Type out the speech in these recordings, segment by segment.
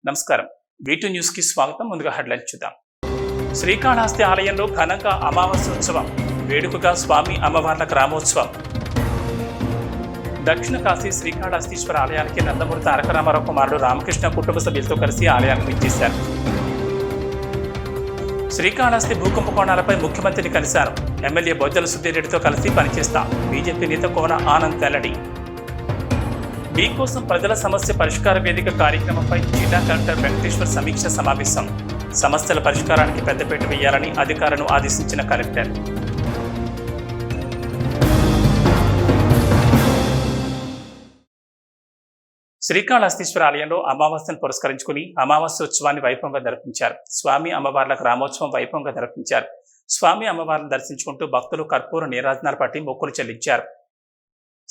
నమస్కారం. V2 news కి స్వాగతం. ముందుగా హెడ్లైన్స్ చూద్దాం. శ్రీకాళహస్తి ఆలయంలో ఘనంగా అమావాస్యోత్సవం, వేడుకగా స్వామి అమ్మవార్ల గ్రామోత్సవం. దక్షిణ కాశీ శ్రీకాళహస్తీశ్వర ఆలయానికి నందమూరి తారక రామారావు కుమారుడు రామకృష్ణ కుటుంబ సభ్యులతో కలిసి ఆలయానికి విచ్చేశారు. శ్రీకాళహస్తి భూకంప కోణాలపై ముఖ్యమంత్రిని కలిశారు. ఎమ్మెల్యే బొజ్జల సుధీరెడ్డితో కలిసి పనిచేస్తాం. బీజేపీ నేత కోన ఆనంద్ వెల్లడి. మీకోసం ప్రజల సమస్య పరిష్కార వేదిక కార్యక్రమంపై జిల్లా కలెక్టర్ వెంకటేశ్వర్ సమీక్ష సమావేశం. సమస్యల పరిష్కారానికి పెద్దపీట వేయాలని అధికారులను ఆదేశించిన కలెక్టర్. శ్రీకాళహస్తీశ్వర ఆలయంలో అమావాస్యను పురస్కరించుకుని అమావాస్యోత్సవాన్ని వైభవంగా జరిపించారు. స్వామి అమ్మవార్ల గ్రామోత్సవం వైభవంగా జరిపించారు. స్వామి అమ్మవార్లను దర్శించుకుంటూ భక్తులు కర్పూర నీరాజనాలు పట్టి మొక్కులు చెల్లించారు.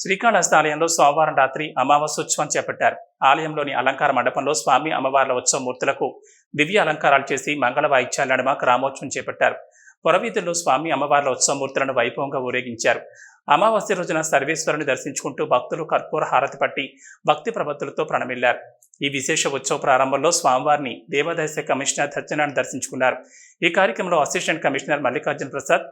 శ్రీకాళహస్తి ఆలయంలో సోమవారం రాత్రి అమావాస్యోత్సవం చేపట్టారు. ఆలయంలోని అలంకార మండపంలో స్వామి అమ్మవార్ల ఉత్సవ మూర్తులకు దివ్య అలంకారాలు చేసి మంగళ వాయిద్యాల నడుమ గ్రామోత్సవం చేపట్టారు. పురవీధుల్లో స్వామి అమ్మవార్ల ఉత్సవ మూర్తులను వైభవంగా ఊరేగించారు. అమావాస్య రోజున సర్వేశ్వరుని దర్శించుకుంటూ భక్తులు కర్పూర హారతి పట్టి భక్తి ప్రబత్తులతో ప్రణమిల్లారు. ఈ విశేష ఉత్సవ ప్రారంభంలో స్వామివారిని దేవాదాయ శాఖ కమిషనర్ సత్యనారాయణ దర్శించుకున్నారు. ఈ కార్యక్రమంలో assistant commissioner Mallikarjuna Prasad,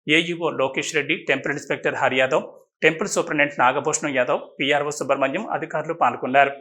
AEO Lokesh Reddy, temple inspector Hari Yadav, temple superintendent Nagabhushanam Yadav, PRO Subrahmanyam అధికారులు పాల్గొన్నారు.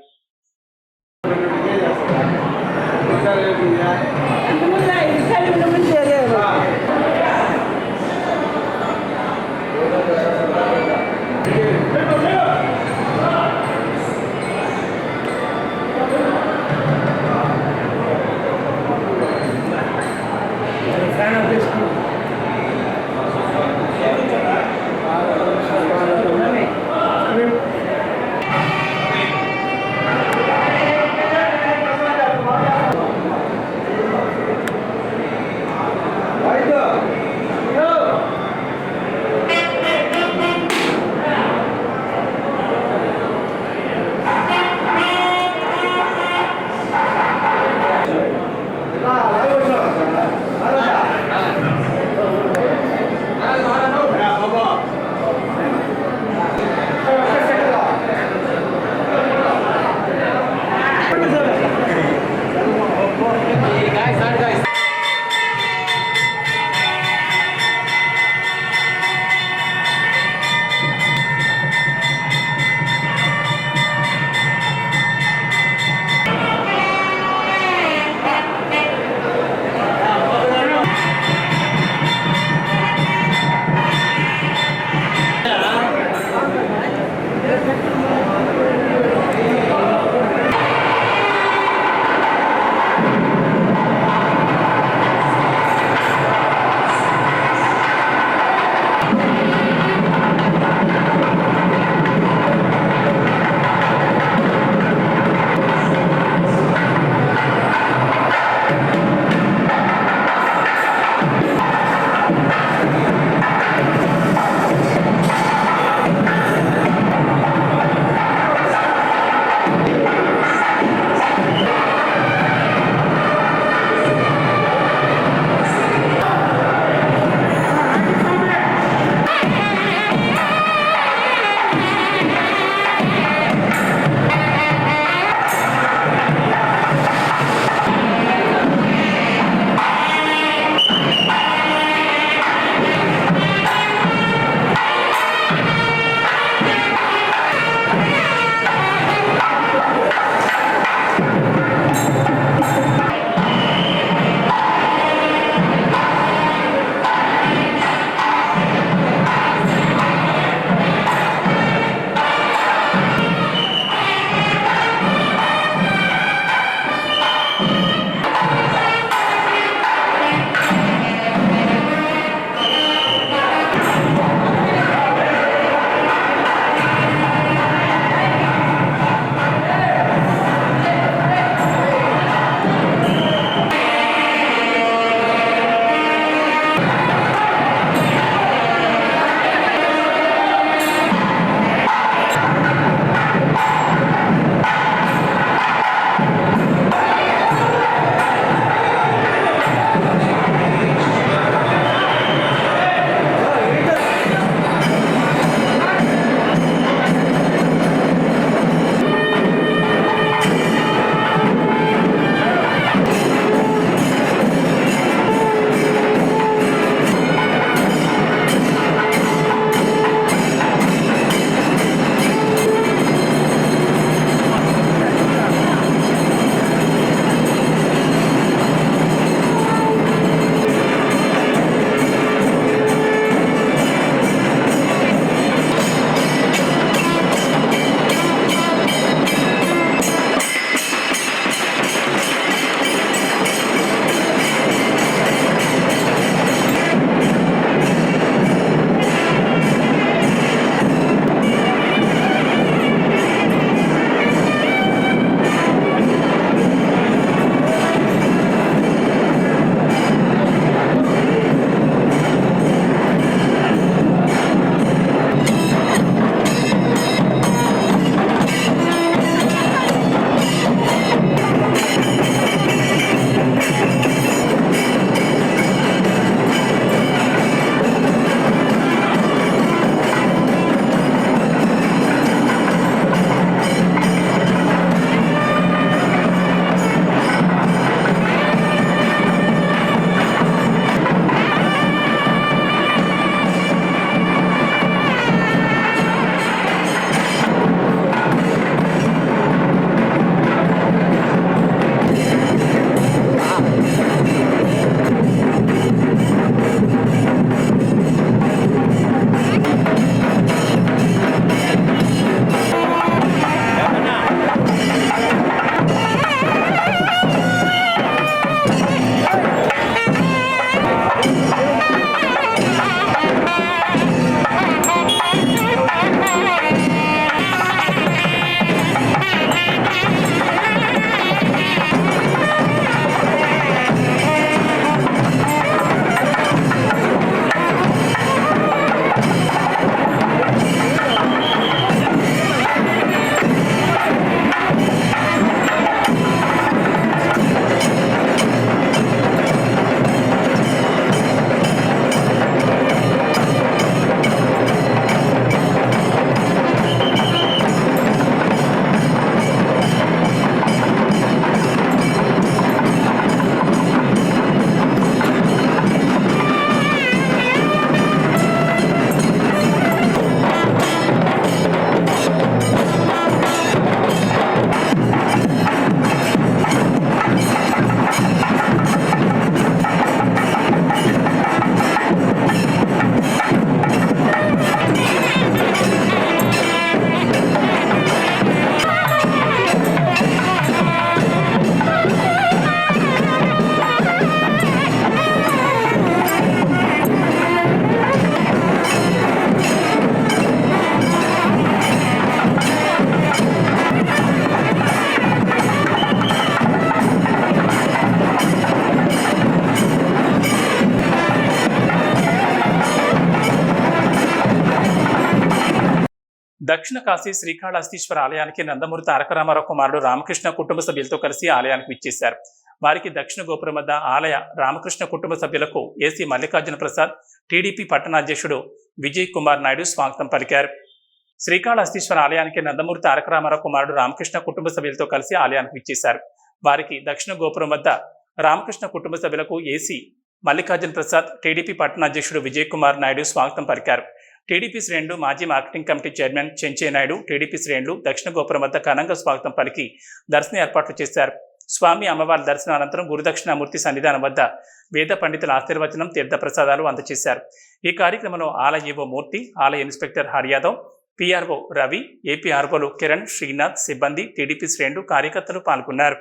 దక్షిణ కాశీ శ్రీకాళహస్తీశ్వర ఆలయానికి నందమూరి తారక రామారావు కుమారుడు రామకృష్ణ కుటుంబ సభ్యులతో కలిసి ఆలయానికి విచ్చేశారు. వారికి దక్షిణ గోపురం వద్ద ఆలయ రామకృష్ణ కుటుంబ సభ్యులకు ఏసీ మల్లికార్జున ప్రసాద్, టీడీపీ పట్టణాధ్యక్షుడు విజయ్ కుమార్ నాయుడు స్వాగతం పలికారు. శ్రీకాళహస్తీశ్వర ఆలయానికి నందమూరి తారక రామారావు కుమారుడు రామకృష్ణ కుటుంబ సభ్యులతో కలిసి ఆలయానికి విచ్చేశారు. వారికి దక్షిణ గోపురం వద్ద రామకృష్ణ కుటుంబ సభ్యులకు ఏసీ మల్లికార్జున ప్రసాద్, టీడీపీ పట్టణాధ్యక్షుడు విజయ్ కుమార్ నాయుడు స్వాగతం పలికారు. టీడీపీ శ్రేణులు మాజీ marketing committee chairman చెంచే Naidu, TDP శ్రేణులు దక్షిణ గోపురం వద్ద ఘనంగా స్వాగతం పలికి దర్శన ఏర్పాట్లు చేశారు. స్వామి అమ్మవారి దర్శనం అనంతరం గురుదక్షిణామూర్తి సన్నిధానం వద్ద వేద పండితుల ఆశీర్వచనం, తీర్థప్రసాదాలు అందజేశారు. ఈ కార్యక్రమంలో ఆలయ ఈవో మూర్తి, ఆలయ ఇన్స్పెక్టర్ హరియాదవ్, పిఆర్ఓ రవి, ఏపీఆర్ఓలు కిరణ్, శ్రీనాథ్, సిబ్బంది, టీడీపీ శ్రేణులు, కార్యకర్తలు పాల్గొన్నారు.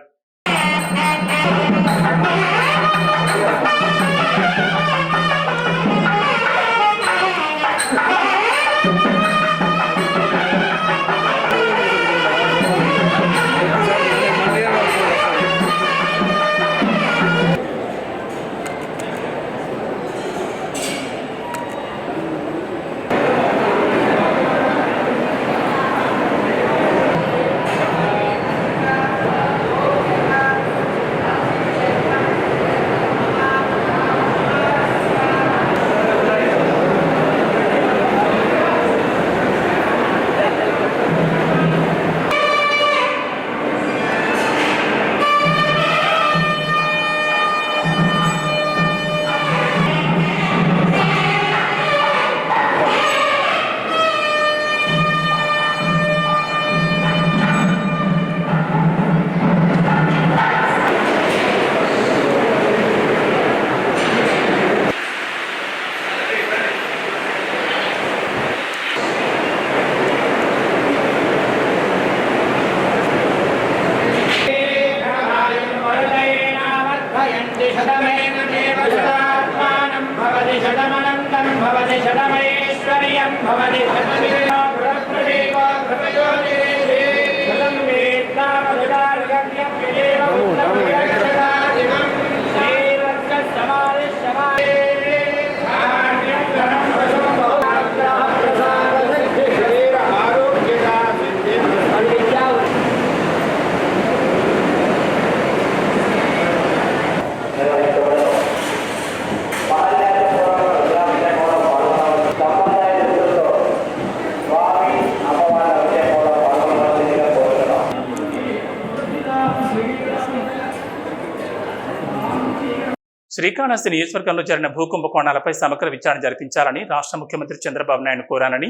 శ్రీకాళహస్తి నియోజకవర్గంలో జరిగిన భూకుంభకోణాలపై సమగ్ర విచారణ జరిపించాలని రాష్ట్ర ముఖ్యమంత్రి చంద్రబాబు నాయుడు కోరానని,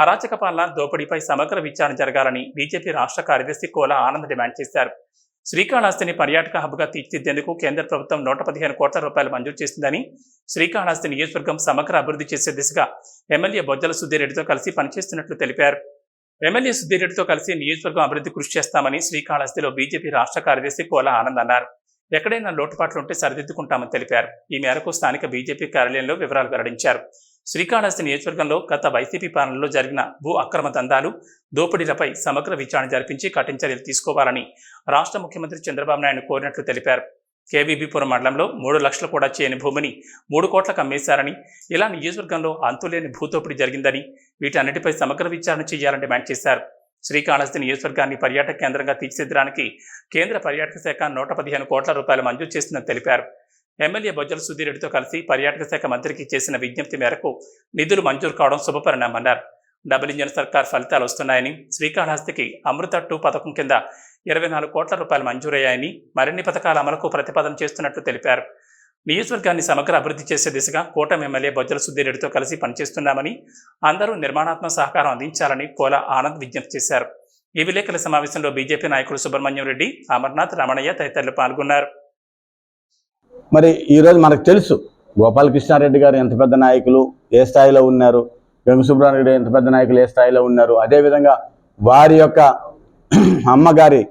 అరాచక పాలన, దోపిడీపై సమగ్ర విచారణ జరగాలని బీజేపీ రాష్ట్ర కార్యదర్శి కోల ఆనంద్ డిమాండ్ చేశారు. శ్రీకాళహస్తిని పర్యాటక హబ్గా తీర్చిదిద్దేందుకు కేంద్ర ప్రభుత్వం 115 కోట్ల రూపాయలు మంజూరు చేసిందని, శ్రీకాళహస్తి నియోజకవర్గం సమగ్ర అభివృద్ధి చేసే దిశగా ఎమ్మెల్యే బొజ్జల సుధీరెడ్డితో కలిసి పనిచేస్తున్నట్లు తెలిపారు. ఎమ్మెల్యే సుధీరెడ్డితో కలిసి నియోజకవర్గం అభివృద్ధి కృషి చేస్తామని శ్రీకాళహస్తిలో బీజేపీ రాష్ట్ర కార్యదర్శి కోల ఆనంద్ అన్నారు. ఎక్కడైనా లోటుపాట్లుంటే సరిదిద్దుకుంటామని తెలిపారు. ఈ మేరకు స్థానిక బీజేపీ కార్యాలయంలో వివరాలు వెల్లడించారు. శ్రీకాళహస్తి నియోజకవర్గంలో గత వైసీపీ పాలనలో జరిగిన భూ అక్రమ దందాలు, దోపిడీలపై సమగ్ర విచారణ జరిపించి కఠిన చర్యలు తీసుకోవాలని రాష్ట్ర ముఖ్యమంత్రి చంద్రబాబు నాయుడు కోరినట్లు తెలిపారు. కేవీబీపురం మండలంలో 3 లక్షలు కూడా చేయని భూమిని 3 కోట్లకు అమ్మేశారని, ఇలా నియోజకవర్గంలో అంతులేని భూదోపిడీ జరిగిందని, వీటన్నిటిపై సమగ్ర విచారణ చేయాలని డిమాండ్ చేశారు. శ్రీకాళహస్తి నియోజకవర్గాన్ని పర్యాటక కేంద్రంగా తీర్చిదిద్దడానికి కేంద్ర పర్యాటక శాఖ 115 కోట్ల రూపాయలు మంజూరు చేసిందని తెలిపారు. ఎమ్మెల్యే బొజ్జల సుధీరెడ్డితో కలిసి పర్యాటక శాఖ మంత్రికి చేసిన విజ్ఞప్తి మేరకు నిధులు మంజూరు కావడం శుభపరిణామన్నారు. డబుల్ ఇంజన్ సర్కార్ ఫలితాలు వస్తున్నాయని, శ్రీకాళహస్తికి అమృత 2 పథకం కింద 24 కోట్ల రూపాయలు మంజూరయ్యాయని, మరిన్ని పథకాల అమలుకు ప్రతిపాదన చేస్తున్నట్లు తెలిపారు. నియోజకవర్గాన్ని సమగ్ర అభివృద్ధి చేసే దిశగా కూటమి ఎమ్మెల్యే బొజ్జల సుధీరెడ్డితో కలిసి పనిచేస్తున్నామని, అందరూ నిర్మాణాత్మక సహకారం అందించాలని కోల ఆనంద్ విజ్ఞప్తి చేశారు. ఈ విలేకరుల సమావేశంలో బీజేపీ నాయకులు సుబ్రహ్మణ్యం రెడ్డి, అమర్నాథ్, రమణయ్య తదితరులు పాల్గొన్నారు. మరి ఈరోజు మనకు తెలుసు గోపాలకృష్ణారెడ్డి గారు ఎంత పెద్ద నాయకులు, ఏ స్థాయిలో ఉన్నారు, వెంకటసుబ్రహ్మణ్యుడు ఎంత పెద్ద నాయకులు, ఏ స్థాయిలో ఉన్నారు. అదేవిధంగా వారి యొక్క అమ్మగారి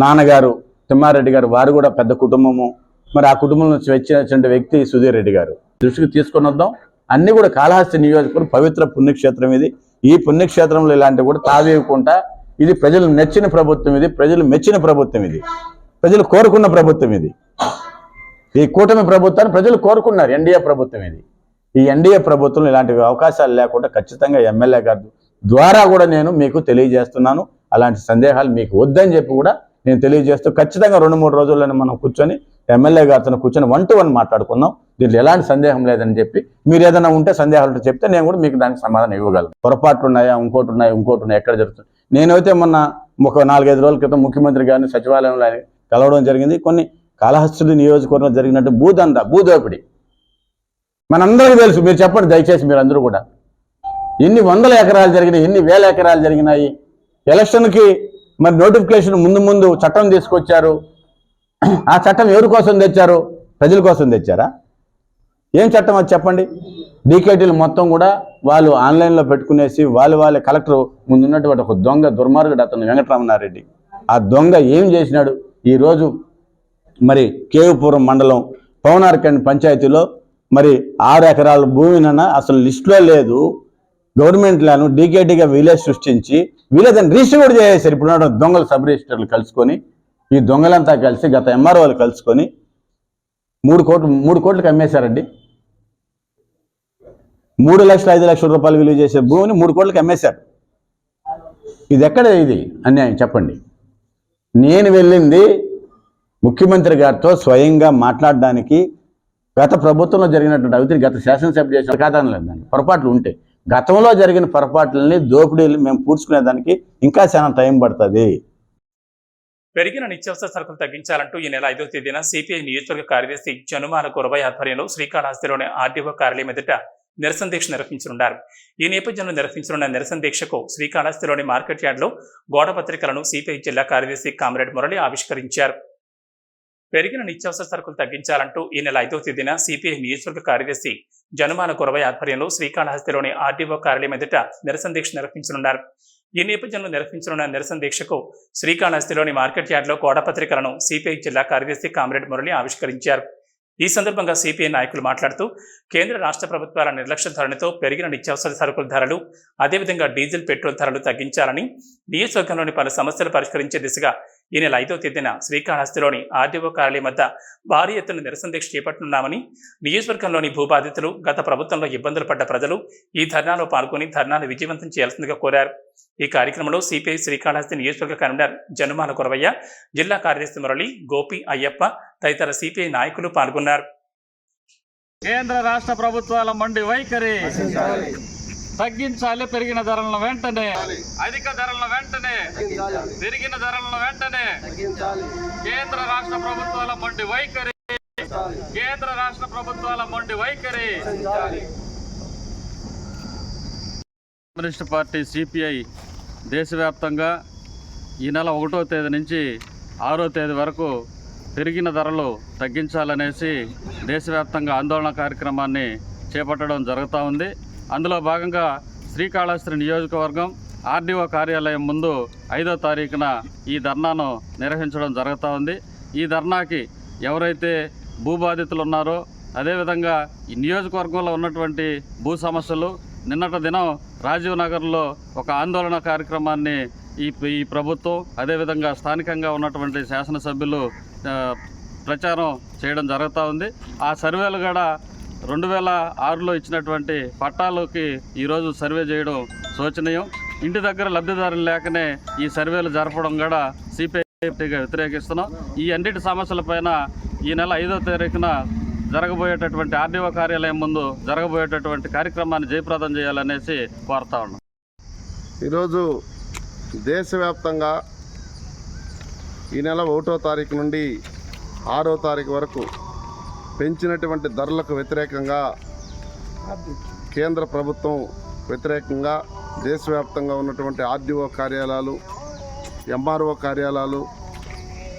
నాన్నగారు తిమ్మారెడ్డి గారు, వారు కూడా పెద్ద కుటుంబము. మరి ఆ కుటుంబం నుంచి వచ్చిన వ్యక్తి సుధీర్ రెడ్డి గారు దృష్టికి తీసుకొని వద్దాం. అన్నీ కూడా కాళహస్తి నియోజకవర్గం పవిత్ర పుణ్యక్షేత్రం ఇది. ఈ పుణ్యక్షేత్రంలో ఇలాంటివి కూడా తావేయకుండా, ఇది ప్రజలు నచ్చిన ప్రభుత్వం, ఇది ప్రజలు మెచ్చిన ప్రభుత్వం, ఇది ప్రజలు కోరుకున్న ప్రభుత్వం. ఇది ఈ కూటమి ప్రభుత్వాన్ని ప్రజలు కోరుకున్నారు. ఎన్డీఏ ప్రభుత్వం ఇది. ఈ ఎన్డీఏ ప్రభుత్వం ఇలాంటి అవకాశాలు లేకుండా ఖచ్చితంగా ఎమ్మెల్యే గారు ద్వారా కూడా నేను మీకు తెలియజేస్తున్నాను. అలాంటి సందేహాలు మీకు వద్దని చెప్పి కూడా నేను తెలియజేస్తూ ఖచ్చితంగా 2-3 రోజుల్లోనే మనం కూర్చొని ఎమ్మెల్యే గారితో కూర్చొని 1-to-1 మాట్లాడుకుందాం. దీంట్లో ఎలాంటి సందేహం లేదని చెప్పి మీరు ఏదైనా ఉంటే సందేహాలు చెప్తే నేను కూడా మీకు దానికి సమాధానం ఇవ్వగలను. పొరపాట్లు ఉన్నాయా, ఇంకోటి ఉన్నాయి ఎక్కడ జరుగుతుంది. నేనైతే మొన్న ఒక 4-5 రోజుల క్రితం ముఖ్యమంత్రి గారిని సచివాలయంలో కలవడం జరిగింది. కొన్ని కాళహస్తి నియోజకవర్గంలో జరిగినట్టు భూదోపిడి మనందరికీ తెలుసు. మీరు చెప్పండి దయచేసి, మీరు అందరూ కూడా ఎన్ని వందల ఎకరాలు జరిగినాయి, ఎన్ని వేల ఎకరాలు జరిగినాయి. ఎలక్షన్కి మరి నోటిఫికేషన్ ముందు చట్టం తీసుకొచ్చారు. ఆ చట్టం ఎవరి కోసం తెచ్చారు? ప్రజల కోసం తెచ్చారా? ఏం చట్టం అది చెప్పండి. డీకేటీలు మొత్తం కూడా వాళ్ళు ఆన్లైన్లో పెట్టుకునేసి వాళ్ళ కలెక్టర్ ముందున్నటువంటి ఒక దొంగ దుర్మార్గుడు అతను వెంకటరమణారెడ్డి. ఆ దొంగ ఏం చేసినాడు? ఈరోజు మరి కేవుపురం మండలం పవనార్కండ్ పంచాయతీలో మరి 6 ఎకరాల భూమినన్నా అసలు లిస్టులో లేదు. గవర్నమెంట్ ల్యాండ్ డీకేటీగా విలేజ్ సృష్టించి వీళ్ళదని రిజిస్టర్ కూడా చేసేసారు. ఇప్పుడు దొంగలు సబ్ రిజిస్టర్లు కలుసుకొని, ఈ దొంగలంతా కలిసి గత ఎంఆర్ఓలు కలుసుకొని 3 కోట్లకు అమ్మేశారండి. 3 లక్షలు 5 లక్షల రూపాయలు విలువ చేసే భూమిని 3 కోట్లకు అమ్మేశారు. ఇది ఎక్కడ ఇది అన్యాయం చెప్పండి. నేను వెళ్ళింది ముఖ్యమంత్రి గారితో స్వయంగా మాట్లాడడానికి. గత ప్రభుత్వంలో జరిగినటువంటి అవినీతి గత శాసనసభ చేసిన కాదని లేదండి. పొరపాట్లు ఉంటే గతంలో జరిగిన పొరపాట్లని, దోపిడీలు మేము పూడ్చుకునేదానికి ఇంకా చాలా టైం పడుతుంది. పెరిగిన నిత్యావసర సరుకులు తగ్గించాలంటూ ఈ నెల 5వ తేదీన సిపిఐ నియోజకవర్గ కార్యదర్శి జనుమాల గురవయ్య ఆధ్వర్యంలో శ్రీకాళహస్తిలోని ఆర్డీఓ కార్యాలయం ఎదుట నిరసన దీక్ష నిర్వహించనున్నారు. ఈ నేపథ్యంలో నిర్వహించనున్న నిరసన దీక్షకు శ్రీకాళహస్తిలోని మార్కెట్ యార్డ్లో గోడ పత్రికలను సిపిఐ జిల్లా కార్యదర్శి కామ్రేడ్ మురళి ఆవిష్కరించారు. పెరిగిన నిత్యావసర సరుకులు తగ్గించాలంటూ ఈ నెల 5వ తేదీన సిపిఐ నియోజకవర్గ కార్యదర్శి జనుమాల గురవయ్య ఆధ్వర్యంలో శ్రీకాళహస్తిలోని ఆర్డీఓ కార్యాలయం ఎదుట నిరసన దీక్ష నిర్వహించనున్నారు. ఈ నేపథ్యంలో నిర్వహించనున్న నిరసన దీక్షకు శ్రీకాళహస్తిలోని మార్కెట్ యార్డ్లో గోడ పత్రికలను సిపిఐ జిల్లా కార్యదర్శి కామ్రేడ్ మురళి ఆవిష్కరించారు. ఈ సందర్భంగా సిపిఐ నాయకులు మాట్లాడుతూ కేంద్ర రాష్ట్ర ప్రభుత్వాల నిర్లక్ష్య ధోరణితో పెరిగిన నిత్యావసర సరుకుల ధరలు, అదేవిధంగా డీజిల్, పెట్రోల్ ధరలు తగ్గించాలని నియోజకవర్గంలోని పలు సమస్యలు పరిష్కరించే దిశగా ఈ నెల 5వ తేదీన శ్రీకాళహస్తిలోని ఆర్డీఓ కార్యాలయం వద్ద భారీ ఎత్తున నిరసన దీక్ష చేపట్టనున్నామని, నియోజకవర్గంలోని భూబాధితులు, గత ప్రభుత్వంలో ఇబ్బందులు పడ్డ ప్రజలు ఈ ధర్నాలో పాల్గొని ధర్నాను విజయవంతం చేయాల్సిందిగా కోరారు. ఈ కార్యక్రమంలో సిపిఐ శ్రీకాళహస్తి నియోజకవర్గ కన్వీనర్ జనుమాల గురవయ్య, జిల్లా కార్యదర్శి మురళి, గోపి, అయ్యప్ప తదితర సిపిఐ నాయకులు పాల్గొన్నారు. కేంద్ర రాష్ట్ర ప్రభుత్వాల మండి వైఖరి తగ్గించాలి. పెరిగిన ధరలను వెంటనే, అధిక ధరలను వెంటనే, పెరిగిన ధరలను వెంటనే కేంద్ర రాష్ట్ర ప్రభుత్వాల మండి వైఖరి, కేంద్ర రాష్ట్ర ప్రభుత్వాల మండి వైఖరి. కమ్యూనిస్ట్ పార్టీ సిపిఐ దేశవ్యాప్తంగా ఈ నెల 1వ తేదీ నుంచి 6వ తేదీ వరకు పెరిగిన ధరలు తగ్గించాలనేసి దేశవ్యాప్తంగా ఆందోళన కార్యక్రమాన్ని చేపట్టడం జరుగుతూ ఉంది. అందులో భాగంగా శ్రీకాళహస్తి నియోజకవర్గం ఆర్డీఓ కార్యాలయం ముందు 5వ తారీఖున ఈ ధర్నాను నిర్వహించడం జరుగుతూ ఉంది. ఈ ధర్నాకి ఎవరైతే భూబాధితులు ఉన్నారో, అదేవిధంగా ఈ నియోజకవర్గంలో ఉన్నటువంటి భూ సమస్యలు, నిన్నటి దినం రాజీవ్ నగర్లో ఒక ఆందోళన కార్యక్రమాన్ని ఈ ప్రభుత్వం, అదేవిధంగా స్థానికంగా ఉన్నటువంటి శాసనసభ్యులు ప్రచారం చేయడం జరుగుతూ ఉంది. ఆ సర్వేలు కూడా 2006లో ఇచ్చినటువంటి పట్టాలకి ఈరోజు సర్వే చేయడం శోచనీయం. ఇంటి దగ్గర లబ్ధిదారులు లేకనే ఈ సర్వేలు జరపడం కూడా సిపిఐగా వ్యతిరేకిస్తున్నాం. ఈ అన్నిటి సమస్యలపైన ఈ నెల 5వ తారీఖున జరగబోయేటటువంటి ఆర్డీఓ కార్యాలయం ముందు జరగబోయేటటువంటి కార్యక్రమాన్ని జయప్రదం చేయాలనేసి కోరుతా ఉన్నాం. ఈరోజు దేశవ్యాప్తంగా ఈ నెల 1వ తారీఖు నుండి 6వ తారీఖు వరకు పెంచినటువంటి ధరలకు వ్యతిరేకంగా కేంద్ర ప్రభుత్వం వ్యతిరేకంగా దేశవ్యాప్తంగా ఉన్నటువంటి ఆర్డీఓ కార్యాలయాలు, ఎంఆర్ఓ కార్యాలయాలు,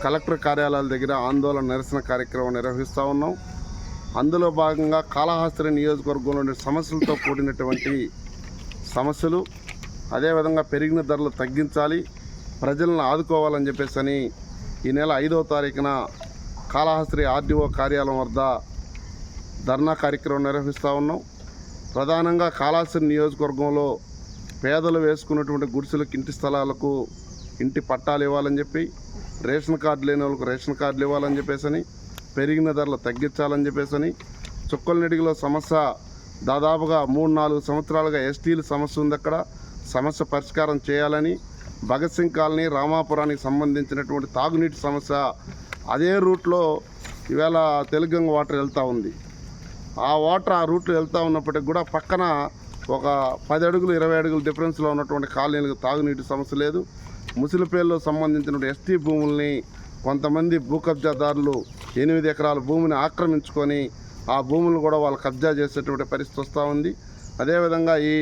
కలెక్టర్ కార్యాలయాల దగ్గర ఆందోళన నిరసన కార్యక్రమం నిర్వహిస్తూ ఉన్నాం. అందులో భాగంగా కాళహస్తి నియోజకవర్గంలోని సమస్యలతో కూడినటువంటి సమస్యలు, అదేవిధంగా పెరిగిన ధరలు తగ్గించాలి, ప్రజలను ఆదుకోవాలని చెప్పేసి ఈ నెల 5వ తారీఖున కాళహస్తి ఆర్డీఓ కార్యాలయం వద్ద ధర్నా కార్యక్రమం నిర్వహిస్తూ ఉన్నాం. ప్రధానంగా కాళహస్తి నియోజకవర్గంలో పేదలు వేసుకున్నటువంటి గుడిసెలకు, ఇంటి స్థలాలకు ఇంటి పట్టాలు ఇవ్వాలని చెప్పి, రేషన్ కార్డు లేని వాళ్ళకు రేషన్ కార్డులు ఇవ్వాలని చెప్పేసి, పెరిగిన ధరలు తగ్గించాలని చెప్పేసి, చుక్కలనిడిగిలో సమస్య దాదాపుగా 3-4 సంవత్సరాలుగా ఎస్టీల సమస్య ఉంది. అక్కడ సమస్య పరిష్కారం చేయాలని, భగత్ సింగ్ కాలనీ రామాపురానికి సంబంధించినటువంటి తాగునీటి సమస్య అదే రూట్లో ఈవేళ తెలుగంగ వాటర్ వెళ్తూ ఉంది. ఆ వాటర్ ఆ రూట్లో వెళ్తూ ఉన్నప్పటికి కూడా పక్కన ఒక 10 అడుగులు 20 అడుగుల డిఫరెన్స్లో ఉన్నటువంటి కాలనీలకు తాగునీటి సమస్య లేదు. ముసిలిపేల్లో సంబంధించిన ఎస్టీ భూముల్ని కొంతమంది భూ కబ్జాదారులు 8 ఎకరాల భూమిని ఆక్రమించుకొని ఆ భూములను కూడా వాళ్ళు కబ్జా చేసేటువంటి పరిస్థితి వస్తూ ఉంది. అదేవిధంగా ఈ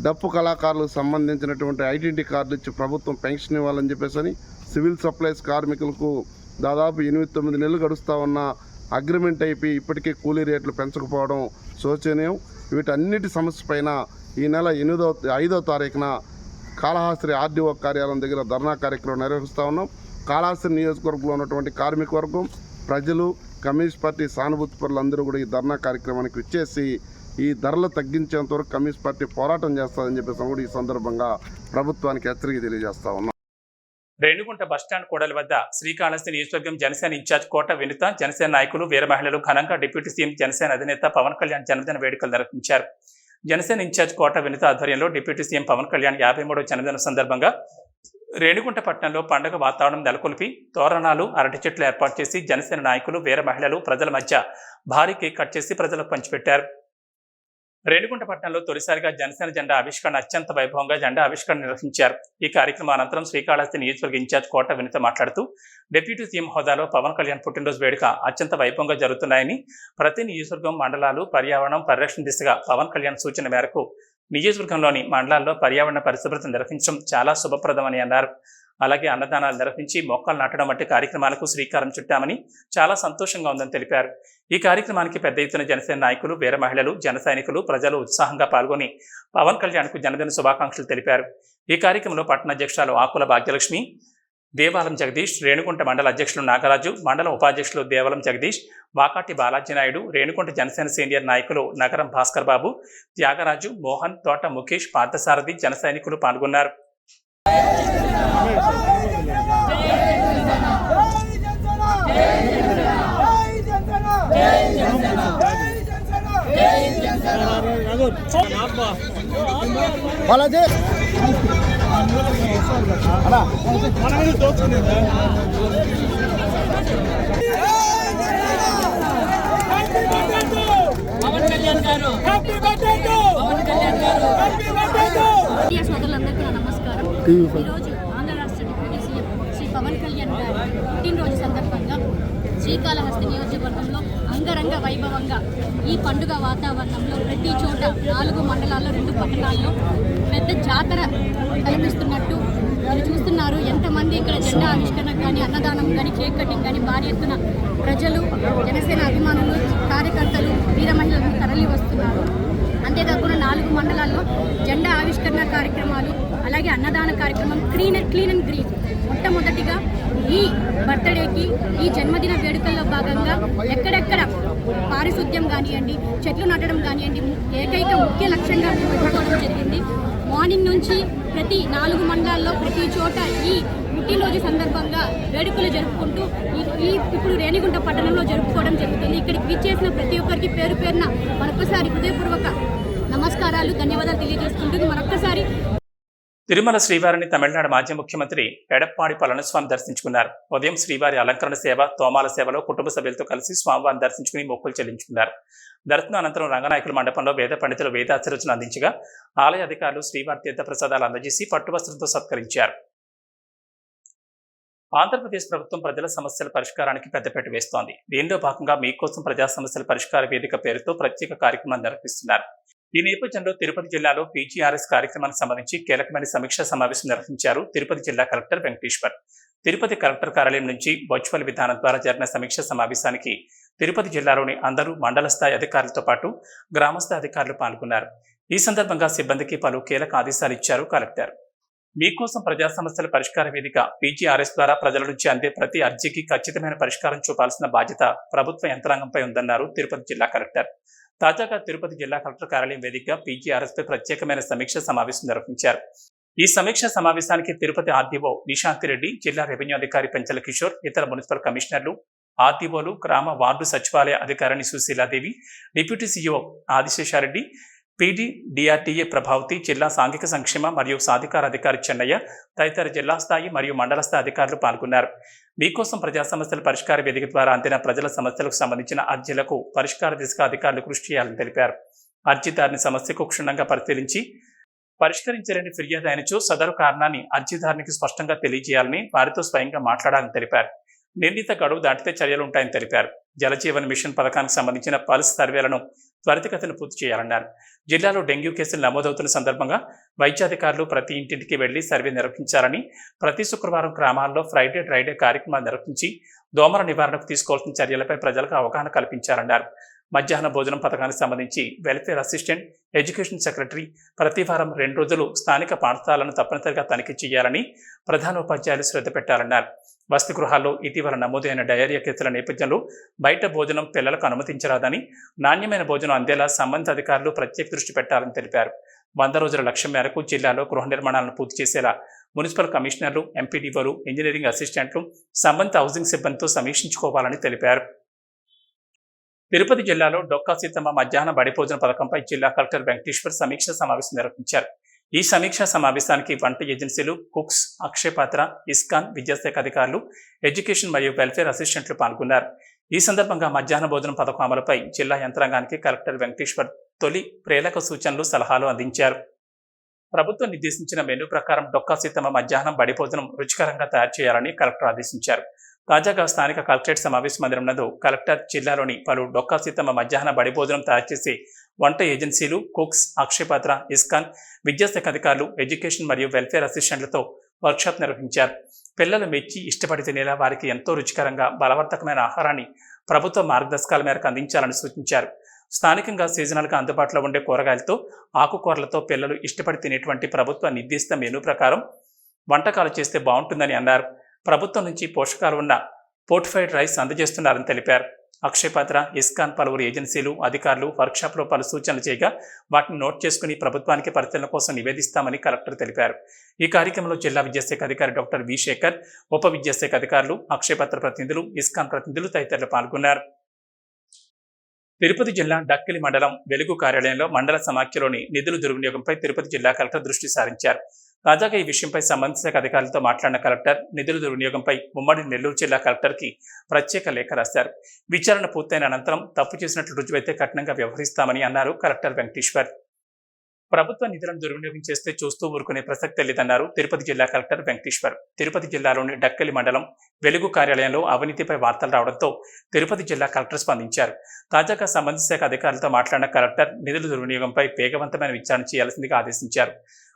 డప్పు కళాకారులకు సంబంధించినటువంటి ఐడెంటిటీ కార్డులు ఇచ్చి ప్రభుత్వం పెన్షన్ ఇవ్వాలని చెప్పేసి సివిల్ సప్లైస్ కార్మికులకు దాదాపు 8-9 నెలలు గడుస్తూ ఉన్న అగ్రిమెంట్ అయిపోయి ఇప్పటికే కూలీ రేట్లు పెంచకపోవడం శోచనీయం. వీటన్నిటి సమస్య పైన ఈ నెల 5వ తారీఖున కాళహస్తి ఆర్డీఓ కార్యాలయం దగ్గర ధర్నా కార్యక్రమం నిర్వహిస్తూ ఉన్నాం. కాళహస్తి నియోజకవర్గంలో ఉన్నటువంటి కార్మిక వర్గం, ప్రజలు, కమ్యూనిస్ట్ పార్టీ సానుభూతి పరులందరూ కూడా ఈ ధర్నా కార్యక్రమానికి వచ్చేసి ఈ ధరలు తగ్గించేంత వరకు కమ్యూనిస్ట్ పార్టీ పోరాటం చేస్తుందని చెప్పేసి కూడా ఈ సందర్భంగా ప్రభుత్వానికి హెచ్చరిక తెలియజేస్తా ఉన్నాం. రేణిగుంట బస్టాండ్ కూడలి వద్ద శ్రీకాళహస్తి నియోజకవర్గం జనసేన ఇన్ఛార్జ్ కోట వినుత, జనసేన నాయకులు, వీర మహిళలు ఘనంగా డిప్యూటీ సీఎం జనసేన అధినేత పవన్ కళ్యాణ్ జన్మదిన వేడుకలు నిర్వహించారు. జనసేన ఇన్ఛార్జ్ కోట వినుత ఆధ్వర్యంలో డిప్యూటీ సీఎం పవన్ కళ్యాణ్ 53వ జన్మదిన సందర్భంగా రేణిగుంట పట్టణంలో పండుగ వాతావరణం నెలకొల్పి తోరణాలు, అరటి చెట్లు ఏర్పాటు చేసి జనసేన నాయకులు, వీర మహిళలు ప్రజల మధ్య భారీ కేక్ కట్ చేసి ప్రజలకు పంచిపెట్టారు. రేణిగుంట పట్టణంలో తొలిసారిగా జనసేన జెండా ఆవిష్కరణ అత్యంత వైభవంగా జెండా ఆవిష్కరణ నిర్వహించారు. ఈ కార్యక్రమం అనంతరం శ్రీకాళహస్తి నియోజకవర్గ ఇన్ఛార్జ్ కోట వినుత మాట్లాడుతూ డిప్యూటీ సీఎం హోదాలో పవన్ కళ్యాణ్ పుట్టినరోజు వేడుక అత్యంత వైభవంగా జరుగుతున్నాయని, ప్రతి నియోజకవర్గం, మండలాలు పర్యావరణం పరిరక్షణ దిశగా పవన్ కళ్యాణ్ సూచన మేరకు నియోజకవర్గంలోని మండలాల్లో పర్యావరణ పరిశుభ్రత నిర్వహించడం చాలా శుభప్రదమని అన్నారు. అలాగే అన్నదానాలు నిర్వహించి మొక్కలు నాటడం వంటి కార్యక్రమాలకు శ్రీకారం చుట్టామని చాలా సంతోషంగా ఉందని తెలిపారు. ఈ కార్యక్రమానికి పెద్ద ఎత్తున జనసేన నాయకులు, వీర మహిళలు, జన సైనికులు, ప్రజలు ఉత్సాహంగా పాల్గొని పవన్ కళ్యాణ్కు జన్మదిన శుభాకాంక్షలు తెలిపారు. ఈ కార్యక్రమంలో పట్టణ అధ్యక్షులు ఆకుల భాగ్యలక్ష్మి, దేవాలం జగదీష్, రేణుగుంట మండల అధ్యక్షులు నాగరాజు, మండల ఉపాధ్యక్షులు దేవాలం జగదీష్, వాకాటి బాలాజీ నాయుడు, రేణుగుంట జనసేన సీనియర్ నాయకులు నగరం భాస్కర్ బాబు, త్యాగరాజు, మోహన్, తోట ముఖేష్, పార్థసారథి, జన సైనికులు పాల్గొన్నారు. సోదరులందరికీ నమస్కారం. ఈరోజు ఆంధ్ర రాష్ట్ర డిప్యూటీ సీఎం శ్రీ పవన్ కళ్యాణ్ గారి పుట్టినరోజు సందర్భంగా శ్రీకాళహస్తి నియోజకవర్గంలో అంగరంగ వైభవంగా ఈ పండుగ వాతావరణంలో ప్రతి చోట 4 మండలాల్లో 2 పట్టణాల్లో పెద్ద జాతర కల్పిస్తున్నట్టు మీరు చూస్తున్నారు. ఎంతమంది ఇక్కడ జెండా ఆవిష్కరణ కానీ, అన్నదానం కానీ, కేక్ కటింగ్ కానీ భారీ ఎత్తున ప్రజలు, జనసేన అభిమానులు, కార్యకర్తలు, వీర మహిళలు తరలి వస్తున్నారు. అంతేకాకుండా 4 మండలాల్లో జెండా ఆవిష్కరణ కార్యక్రమాలు, అలాగే అన్నదాన కార్యక్రమం, క్లీన్ అండ్ గ్రీన్. మొట్టమొదటిగా ఈ బర్త్డేకి, ఈ జన్మదిన వేడుకల్లో భాగంగా ఎక్కడెక్కడ పారిశుద్ధ్యం కానివ్వండి, చెట్లు నాటడం కానివ్వండి, ఏకైక ముఖ్య లక్ష్యంగా పెట్టుకోవడం జరిగింది. మార్నింగ్ నుంచి ప్రతి 4 మండలాల్లో ప్రతి చోట ఈ పుట్టినరోజు సందర్భంగా వేడుకలు జరుపుకుంటూ ఇప్పుడు రేణిగుంట పట్టణంలో జరుపుకోవడం జరుగుతుంది. ఇక్కడికి విచ్చేసిన ప్రతి ఒక్కరికి పేరు పేరున మరొకసారి హృదయపూర్వక నమస్కారాలు, ధన్యవాదాలు తెలియజేసుకుంటూ మరొకసారి తిరుమల శ్రీవారిని తమిళనాడు మాజీ ముఖ్యమంత్రి ఎడప్పాడి పళనిస్వామి దర్శించుకున్నారు. ఉదయం శ్రీవారి అలంకరణ సేవ, తోమాల సేవలో కుటుంబ సభ్యులతో కలిసి స్వామివారిని దర్శించుకుని మొక్కులు చెల్లించుకున్నారు. దర్శనం అనంతరం రంగనాయకుల మండపంలో వేద పండితులు వేదాశీర్వచనం అందించగా ఆలయ అధికారులు శ్రీవారి తీర్థ ప్రసాదాలు అందజేసి పట్టువస్త్రంతో సత్కరించారు. ఆంధ్రప్రదేశ్ ప్రభుత్వం ప్రజల సమస్యల పరిష్కారానికి పెద్దపీట వేస్తోంది. దీనిలో భాగంగా మీకోసం ప్రజా సమస్యల పరిష్కార వేదిక పేరుతో ప్రత్యేక కార్యక్రమాన్ని నిర్వహిస్తున్నారు. ఈ నేపథ్యంలో తిరుపతి జిల్లాలో పీజీఆర్ఎస్ కార్యక్రమానికి సంబంధించి కీలకమైన సమీక్షా సమావేశం నిర్వహించారు తిరుపతి జిల్లా కలెక్టర్ వెంకటేశ్వర్. తిరుపతి కలెక్టర్ కార్యాలయం నుంచి వర్చువల్ విధానం ద్వారా జరిగిన సమీక్షా సమావేశానికి తిరుపతి జిల్లాలోని అందరూ మండల స్థాయి అధికారులతో పాటు గ్రామస్థాయి అధికారులు పాల్గొన్నారు. ఈ సందర్భంగా సిబ్బందికి పలు కీలక ఆదేశాలు ఇచ్చారు కలెక్టర్. మీకోసం ప్రజా సమస్యల పరిష్కార వేదిక పీజీఆర్ఎస్ ద్వారా ప్రజల నుంచి అందే ప్రతి అర్జీకి ఖచ్చితమైన పరిష్కారం చూపాల్సిన బాధ్యత ప్రభుత్వ యంత్రాంగంపై ఉందన్నారు తిరుపతి జిల్లా కలెక్టర్. తాజాగా తిరుపతి జిల్లా కలెక్టర్ కార్యాలయం వేదికగా పీజీఆర్ఎస్ పై ప్రత్యేకమైన సమీక్ష సమావేశం నిర్వహించారు. ఈ సమీక్ష సమావేశానికి తిరుపతి ఆర్డీఓ నిశాంతి రెడ్డి, జిల్లా రెవెన్యూ అధికారి పెంచల కిషోర్, ఇతర మున్సిపల్ కమిషనర్లు, ఆర్డీఓలు, గ్రామ వార్డు సచివాలయ అధికారిని Sushiladevi, deputy CEO Adiseshareddy, PD DRDA Prabhavati, జిల్లా సాంఘిక సంక్షేమ మరియు సాధికార అధికారి చెన్నయ్య తదితర జిల్లా స్థాయి మరియు మండల స్థాయి అధికారులు పాల్గొన్నారు. మీకోసం ప్రజా సమస్యల పరిష్కార వేదిక ద్వారా అందిన ప్రజల సమస్యలకు సంబంధించిన అర్జీలకు పరిష్కార దిశగా అధికారులు కృషి చేయాలని తెలిపారు. అర్జీదారుని సమస్యకు క్షుణ్ణంగా పరిశీలించి పరిష్కరించలేని ఫిర్యాదు అయినచో సదరు కారణాన్ని అర్జీదారునికి స్పష్టంగా తెలియజేయాలని, వారితో స్వయంగా మాట్లాడాలని తెలిపారు. నిర్ణీత గడువు దాటితే చర్యలు ఉంటాయని తెలిపారు. జలజీవన్ మిషన్ పథకానికి సంబంధించిన పల్స్ సర్వేలను త్వరితగతిన పూర్తి చేయాలన్నారు. జిల్లాలో డెంగ్యూ కేసులు నమోదవుతున్న సందర్భంగా వైద్యాధికారులు ప్రతి ఇంటింటికి వెళ్లి సర్వే నిర్వహించాలని, ప్రతి శుక్రవారం గ్రామాల్లో ఫ్రైడే డ్రైడే కార్యక్రమాలు నిర్వహించి దోమల నివారణకు తీసుకోవాల్సిన చర్యలపై ప్రజలకు అవగాహన కల్పించాలన్నారు. మధ్యాహ్న భోజనం పథకానికి సంబంధించి వెల్ఫేర్ అసిస్టెంట్, ఎడ్యుకేషన్ సెక్రటరీ ప్రతి వారం 2 రోజులు స్థానిక పాఠశాలను తప్పనిసరిగా తనిఖీ చేయాలని ప్రధానోపాధ్యాయులు శ్రద్ధ పెట్టాలన్నారు. వసతి గృహాల్లో ఇటీవల నమోదైన డయేరియా కేసుల నేపథ్యంలో బయట భోజనం పిల్లలకు అనుమతించరాదని, నాణ్యమైన భోజనం అందేలా సంబంధిత అధికారులు ప్రత్యేక దృష్టి పెట్టాలని తెలిపారు. 100 రోజుల లక్ష్యం మేరకు జిల్లాలో గృహ నిర్మాణాలను పూర్తి చేసేలా మున్సిపల్ కమిషనర్లు, ఎంపీడీఓలు, ఇంజనీరింగ్ అసిస్టెంట్లు సంబంధిత హౌసింగ్ సిబ్బందితో సమీక్షించుకోవాలని తెలిపారు. తిరుపతి జిల్లాలో డొక్కా సీతమ్మ మధ్యాహ్న బడి భోజన పథకంపై జిల్లా కలెక్టర్ వెంకటేశ్వర్ సమీక్ష సమావేశం నిర్వహించారు. ఈ సమీక్షా సమావేశానికి వంట ఏజెన్సీలు, కుక్స్, అక్షయపాత్ర, ఇస్కాన్, విద్యాశాఖ అధికారులు, ఎడ్యుకేషన్ మరియు వెల్ఫేర్ అసిస్టెంట్లు పాల్గొన్నారు. ఈ సందర్భంగా మధ్యాహ్న భోజన పథకం అమలుపై జిల్లా యంత్రాంగానికి కలెక్టర్ వెంకటేశ్వర్ తొలి ప్రేరక సూచనలు, సలహాలు అందించారు. ప్రభుత్వం నిర్దేశించిన మెనూ ప్రకారం డొక్కా సీతమ్మ మధ్యాహ్నం బడి భోజనం రుచికరంగా తయారు చేయాలని కలెక్టర్ ఆదేశించారు. తాజాగా స్థానిక కలెక్టరేట్ సమావేశ మందిరం నందు కలెక్టర్ జిల్లాలోని పలు డొక్కా సీతమ్మ మధ్యాహ్న బడి భోజనం తయారు చేసి వంట ఏజెన్సీలు, కుక్స్, అక్షయపాత్ర, ఇస్కాన్, విద్యాశాఖ అధికారులు, ఎడ్యుకేషన్ మరియు వెల్ఫేర్ అసిస్టెంట్లతో వర్క్షాప్ నిర్వహించారు. పిల్లలు మెచ్చి ఇష్టపడి తినేలా వారికి ఎంతో రుచికరంగా బలవర్ధకమైన ఆహారాన్ని ప్రభుత్వ మార్గదర్శకాల మేరకు అందించాలని సూచించారు. స్థానికంగా సీజనల్గా అందుబాటులో ఉండే కూరగాయలతో, ఆకుకూరలతో పిల్లలు ఇష్టపడి తినేటువంటి ప్రభుత్వ నిర్దిష్ట మెనూ ప్రకారం వంటకాలు చేస్తే బాగుంటుందని అన్నారు. ప్రభుత్వం నుంచి పోషకాలు ఉన్న పోర్టిఫైడ్ రైస్ అందజేస్తున్నారని తెలిపారు. అక్షయపాత్ర, ఇస్కాన్ పలువురు ఏజెన్సీలు, అధికారులు వర్క్షాప్లో పలు సూచనలు చేయగా వాటిని నోట్ చేసుకుని ప్రభుత్వానికి పరిశీలన కోసం నివేదిస్తామని కలెక్టర్ తెలిపారు. ఈ కార్యక్రమంలో జిల్లా విద్యాశాఖ అధికారి డాక్టర్ వి శేఖర్, ఉప విద్యాశాఖ అధికారులు, అక్షయపాత్ర ప్రతినిధులు, ఇస్కాన్ ప్రతినిధులు తదితరులు పాల్గొన్నారు. తిరుపతి జిల్లా డక్కిలి మండలం వెలుగు కార్యాలయంలో మండల సమాఖ్యలోని నిధుల దుర్వినియోగంపై తిరుపతి జిల్లా కలెక్టర్ దృష్టి సారించారు. తాజాగా ఈ విషయంపై సంబంధిత శాఖ అధికారులతో మాట్లాడిన కలెక్టర్ నిధుల దుర్వినియోగంపై ఉమ్మడి నెల్లూరు జిల్లా కలెక్టర్కి ప్రత్యేక లేఖ రాశారు. విచారణ పూర్తయిన అనంతరం తప్పు చేసినట్లు రుజువైతే కఠినంగా వ్యవహరిస్తామని అన్నారు కలెక్టర్ వెంకటేశ్వర్. ప్రభుత్వ నిధులను దుర్వినియోగం చేస్తే చూస్తూ ఊరుకునే ప్రసక్తే లేదన్నారు తిరుపతి జిల్లా కలెక్టర్ వెంకటేశ్వర్. తిరుపతి జిల్లాలోని డక్కిలి మండలం వెలుగు కార్యాలయంలో అవినీతిపై వార్తలు రావడంతో తిరుపతి జిల్లా కలెక్టర్ స్పందించారు. తాజాగా సంబంధిత శాఖ అధికారులతో మాట్లాడిన కలెక్టర్ నిధుల దుర్వినియోగంపై వేగవంతమైన విచారణ చేయాల్సిందిగా ఆదేశించారు.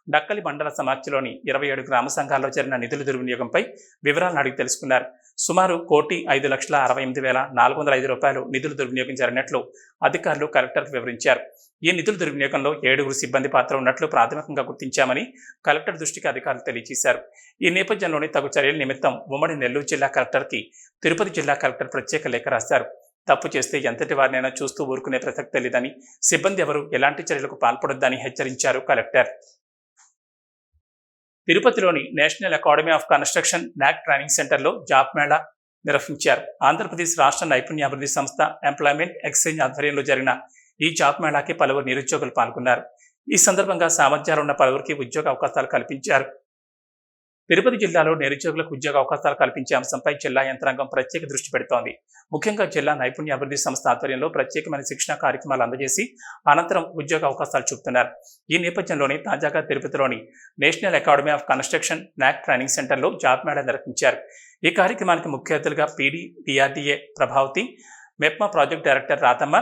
డక్కలి మండల సమాఖ్యలోని 27 గ్రామ సంఘాల్లో జరిగిన నిధుల దుర్వినియోగంపై వివరాలను అడిగి తెలుసుకున్నారు. సుమారు 1,68,405 రూపాయలు నిధుల దుర్వినియోగం జరిగినట్లు అధికారులు కలెక్టర్కు వివరించారు. ఈ నిధుల దుర్వినియోగంలో 7 సిబ్బంది పాత్ర ఉన్నట్లు ప్రాథమికంగా గుర్తించామని కలెక్టర్ దృష్టికి అధికారులు తెలియజేశారు. ఈ నేపథ్యంలోని తగు చర్యల నిమిత్తం ఉమ్మడి నెల్లూరు జిల్లా కలెక్టర్కి తిరుపతి జిల్లా కలెక్టర్ ప్రత్యేక లేఖ రాశారు. తప్పు చేస్తే ఎంతటి వారినైనా చూస్తూ ఊరుకునే ప్రసక్తే లేదని, సిబ్బంది ఎవరు ఎలాంటి చర్యలకు పాల్పడొద్దని హెచ్చరించారు కలెక్టర్. తిరుపతిలోని national academy of construction NAC training సెంటర్లో జాబ్ మేళా నిర్వహించారు. ఆంధ్రప్రదేశ్ రాష్ట్ర నైపుణ్యాభివృద్ధి సంస్థ ఎంప్లాయ్మెంట్ ఎక్స్చేంజ్ ఆధ్వర్యంలో జరిగిన ఈ జాబ్ మేళాకి పలువురు నిరుద్యోగులు పాల్గొన్నారు. ఈ సందర్భంగా సామర్థ్యాలు ఉన్న పలువురికి ఉద్యోగ అవకాశాలు కల్పించారు. తిరుపతి జిల్లాలో నిరుద్యోగులకు ఉద్యోగ అవకాశాలు కల్పించే అంశంపై జిల్లా యంత్రాంగం ప్రత్యేక దృష్టి పెడుతోంది. ముఖ్యంగా జిల్లా నైపుణ్యాభివృద్ధి సంస్థ ఆధ్వర్యంలో ప్రత్యేకమైన శిక్షణ కార్యక్రమాలు అందజేసి అనంతరం ఉద్యోగ అవకాశాలు చూపుతున్నారు. ఈ నేపథ్యంలోనే తాజాగా తిరుపతిలోని national academy of construction NAC training సెంటర్లో జాబ్ మేళా నిర్వహించారు. ఈ కార్యక్రమానికి ముఖ్య అతిథులుగా PD DRDA Prabhavati, MEPMA project director Rathamma,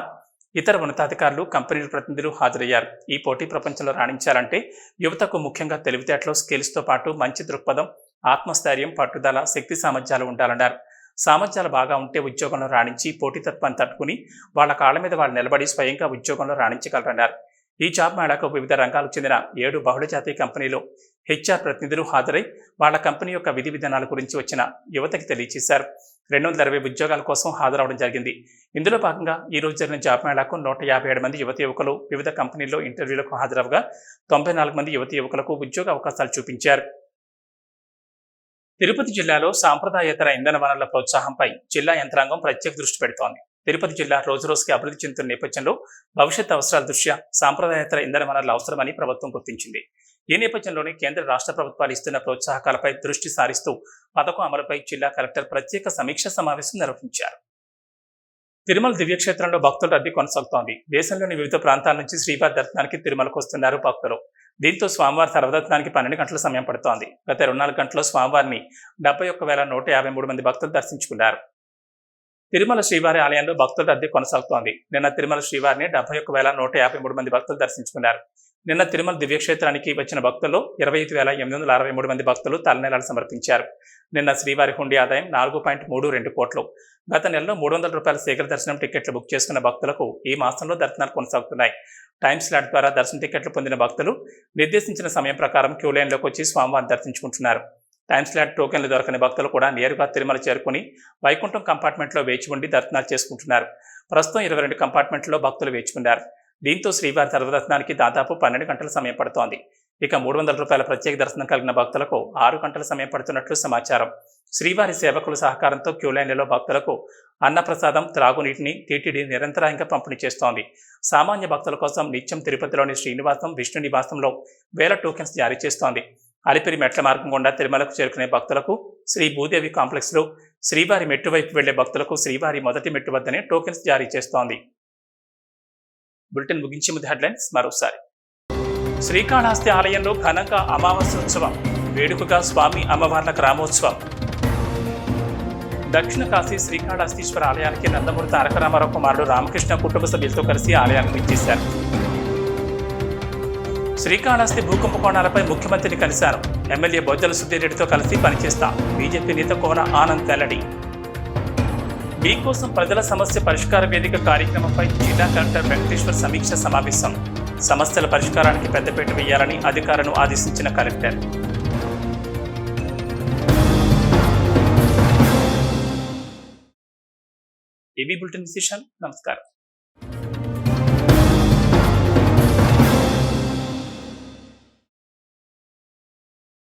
ఇతర ఉన్నతాధికారులు, కంపెనీల ప్రతినిధులు హాజరయ్యారు. ఈ పోటీ ప్రపంచంలో రాణించాలంటే యువతకు ముఖ్యంగా తెలివితేటలు, స్కిల్స్తో పాటు మంచి దృక్పథం, ఆత్మస్థైర్యం, పట్టుదల, శక్తి సామర్థ్యాలు ఉండాలన్నారు. సామర్థ్యాలు బాగా ఉంటే ఉద్యోగంలో రాణించి పోటీతత్వాన్ని తట్టుకుని వాళ్ళ కాళ్ళ మీద వాళ్ళు నిలబడి స్వయంగా ఉద్యోగంలో రాణించగలరన్నారు. ఈ జాబ్ మేళాకు వివిధ రంగాలకు చెందిన 7 బహుళజాతీయ కంపెనీలు హెచ్ఆర్ ప్రతినిధులు హాజరై వాళ్ళ కంపెనీ యొక్క విధి విధానాల గురించి వచ్చిన యువతకి తెలియజేశారు. 220 ఉద్యోగాల కోసం హాజరవడం జరిగింది. ఇందులో భాగంగా ఈ రోజు జరిగిన జాబ్ మేళాకు 157 మంది యువతి యువకులు వివిధ కంపెనీల్లో ఇంటర్వ్యూలకు హాజరవగా 94 మంది యువతి యువకులకు ఉద్యోగ అవకాశాలు చూపించారు. తిరుపతి జిల్లాలో సాంప్రదాయేతర ఇంధన వనరుల ప్రోత్సాహంపై జిల్లా యంత్రాంగం ప్రత్యేక దృష్టి పెడుతోంది. తిరుపతి జిల్లా రోజురోజుకి అభివృద్ధి చెందుతున్న నేపథ్యంలో భవిష్యత్ అవసరాల దృష్ట్యా సాంప్రదాయేతర ఇంధన వనరులు అవసరమని ప్రభుత్వం గుర్తించింది. ఈ నేపథ్యంలోనే కేంద్ర రాష్ట్ర ప్రభుత్వాలు ఇస్తున్న ప్రోత్సాహకాలపై దృష్టి సారిస్తూ పథకం అమలుపై జిల్లా కలెక్టర్ ప్రత్యేక సమీక్ష సమావేశం నిర్వహించారు. తిరుమల దివ్యక్షేత్రంలో భక్తుల రద్దీ కొనసాగుతోంది. దేశంలోని వివిధ ప్రాంతాల నుంచి శ్రీవారి దర్శనానికి తిరుమలకు వస్తున్నారు భక్తులు. దీంతో స్వామివారి సర్వదర్శనానికి 12 గంటల సమయం పడుతోంది. గత 24 గంటల్లో స్వామివారిని 71,153 మంది భక్తులు దర్శించుకున్నారు. తిరుమల శ్రీవారి ఆలయంలో భక్తుల రద్దీ కొనసాగుతోంది. నిన్న తిరుమల శ్రీవారిని 71,153 మంది భక్తులు దర్శించుకున్నారు. నిన్న తిరుమల దివ్యక్షేత్రానికి వచ్చిన భక్తుల్లో 25,863 మంది భక్తులు తలనీలాలు సమర్పించారు. నిన్న శ్రీవారి హుండీ ఆదాయం 4.32 కోట్లు. గత నెలలో 300 రూపాయల శీఘ్ర దర్శనం టికెట్లు బుక్ చేసుకున్న భక్తులకు ఈ మాసంలో దర్శనాలు కొనసాగుతున్నాయి. టైమ్ స్లాట్ ద్వారా దర్శన టికెట్లు పొందిన భక్తులు నిర్దేశించిన సమయం ప్రకారం క్యూ లైన్లోకి వచ్చి స్వామివారిని దర్శించుకుంటున్నారు. టైమ్ స్లాట్ టోకెన్లు దొరకని భక్తులు కూడా నేరుగా తిరుమల చేరుకుని వైకుంఠం కంపార్ట్మెంట్లో వేచి ఉండి దర్శనాలు చేసుకుంటున్నారు. ప్రస్తుతం 22 కంపార్ట్మెంట్లో భక్తులు వేచి ఉన్నారు. దీంతో శ్రీవారి సర్వదర్శనానికి దాదాపు 12 గంటల సమయం పడుతోంది. ఇక 300 రూపాయల ప్రత్యేక దర్శనం కలిగిన భక్తులకు 6 గంటల సమయం పడుతున్నట్లు సమాచారం. శ్రీవారి సేవకుల సహకారంతో క్యూ లైన్లలో భక్తులకు అన్నప్రసాదం, త్రాగునీటిని టీటీడీ నిరంతరాయంగా పంపిణీ చేస్తోంది. సామాన్య భక్తుల కోసం నిత్యం తిరుపతిలోని శ్రీనివాసం, విష్ణు నివాసంలో వేల టోకెన్స్ జారీ చేస్తోంది. అలిపిరి మెట్ల మార్గం గుండా తిరుమలకు చేరుకునే భక్తులకు శ్రీ భూదేవి కాంప్లెక్స్లో, శ్రీవారి మెట్టు వైపు వెళ్లే భక్తులకు శ్రీవారి మొదటి మెట్టు వద్దనే టోకెన్స్ జారీ చేస్తోంది. బులెటిన్ ముగించే ముందు హెడ్లైన్స్ మరోసారి. శ్రీకాళహస్తి ఆలయంలో ఘనంగా అమావాస్యోత్సవం, వేడుకగా స్వామి అమ్మవార్ల గ్రామోత్సవం. దక్షిణ కాశీ శ్రీకాళహస్తీశ్వర ఆలయానికి నందమూరి తారక రామారావు కుమారుడు రామకృష్ణ కుటుంబ సభ్యులతో కలిసి ఆలయానికి విచ్చేశారు. శ్రీకాళహస్తి భూకంప కోణాలపై ముఖ్యమంత్రిని కలిశారు. ఎమ్మెల్యే బొజ్జల సుధీరెడ్డితో కలిసి పనిచేస్తా బీజేపీ నేత కోన ఆనంద్ వెల్లడి. మీకోసం ప్రజల సమస్య పరిష్కార వేదిక కార్యక్రమంపై జిల్లా కలెక్టర్ వెంకటేశ్వర్ సమీక్ష సమావేశం. సమస్యల పరిష్కారానికి పెద్దపీట వేయాలని అధికారులను ఆదేశించిన కలెక్టర్. ఏబీ బులెటిన్ విశేషాలు. నమస్కారం.